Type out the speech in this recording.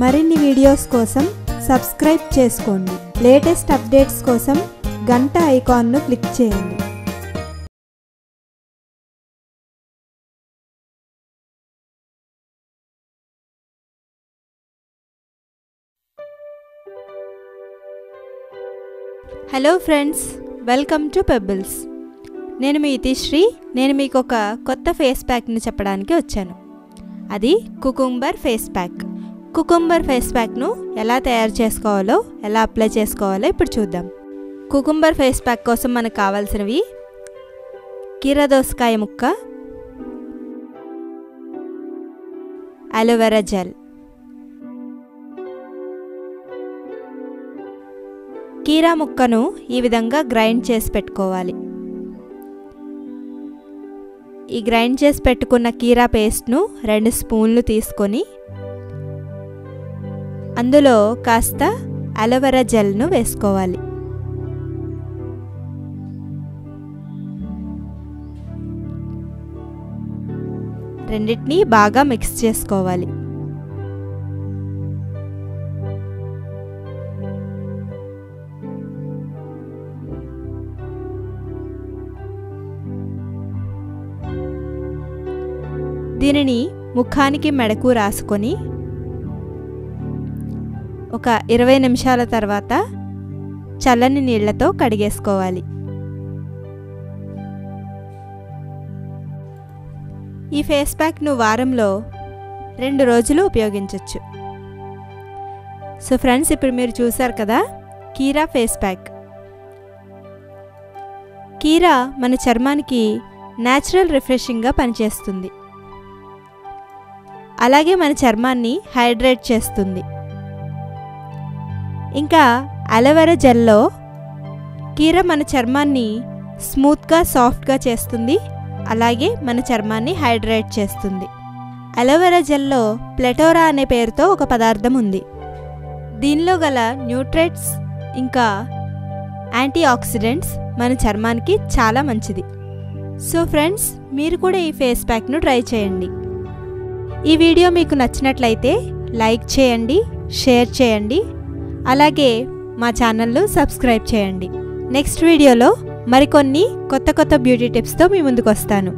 మరిన్ని వీడియోస్ కోసం సబ్స్క్రైబ్ చేసుకోండి. లేటెస్ట్ అప్డేట్స్ కోసం గంట ఐకాన్ను క్లిక్ చేయండి. Hello friends, welcome to pebbles. నేను మీ ఇతిశ్రీ. నేను మీకు ఒక కొత్త ఫేస్ ప్యాక్ని చెప్పడానికి వచ్చాను. అది cucumber face pack. Cucumber face ప్యాక్ను ఎలా తయారు చేసుకోవాలో, ఎలా అప్లై చేసుకోవాలో ఇప్పుడు చూద్దాం. కుకుంబర్ ఫేస్ ప్యాక్ కోసం మనకు కావాల్సినవి కీరదోసకాయ ముక్క, అలోవెరా జెల్. కీరా ముక్కను ఈ విధంగా గ్రైండ్ చేసి పెట్టుకోవాలి. ఈ గ్రైండ్ చేసి పెట్టుకున్న కీరా పేస్ట్ను 2 స్పూన్లు తీసుకొని అందులో కాస్త అలోవెరా జెల్ను వేసుకోవాలి. రెండింటినీ బాగా మిక్స్ చేసుకోవాలి. దీనిని ముఖానికి మెడకు రాసుకొని ఒక 20 నిమిషాల తర్వాత చల్లని నీళ్లతో కడిగేసుకోవాలి. ఈ ఫేస్ ప్యాక్ను వారంలో 2 రోజులు ఉపయోగించవచ్చు. సో ఫ్రెండ్స్, ఇప్పుడు మీరు చూసారు కదా కీరా ఫేస్ ప్యాక్. కీరా మన చర్మానికి న్యాచురల్ రిఫ్రెషింగ్గా పనిచేస్తుంది. అలాగే మన చర్మాన్ని హైడ్రేట్ చేస్తుంది. ఇంకా అలోవెరా జెల్లో కీరా మన చర్మాన్ని స్మూత్గా, సాఫ్ట్గా చేస్తుంది. అలాగే మన చర్మాన్ని హైడ్రేట్ చేస్తుంది. అలోవెరా జెల్లో ప్లెటోరా అనే పేరుతో ఒక పదార్థం ఉంది. దీనిలో గల న్యూట్రియంట్స్ ఇంకా యాంటీ ఆక్సిడెంట్స్ మన చర్మానికి చాలా మంచిది. సో ఫ్రెండ్స్, మీరు కూడా ఈ ఫేస్ ప్యాక్ను ట్రై చేయండి. ఈ వీడియో మీకు నచ్చినట్లయితే లైక్ చేయండి, షేర్ చేయండి, అలాగే మా ఛానల్ను సబ్స్క్రైబ్ చేయండి. నెక్స్ట్ వీడియోలో మరికొన్ని కొత్త బ్యూటీ టిప్స్తో మీ ముందుకు వస్తాను.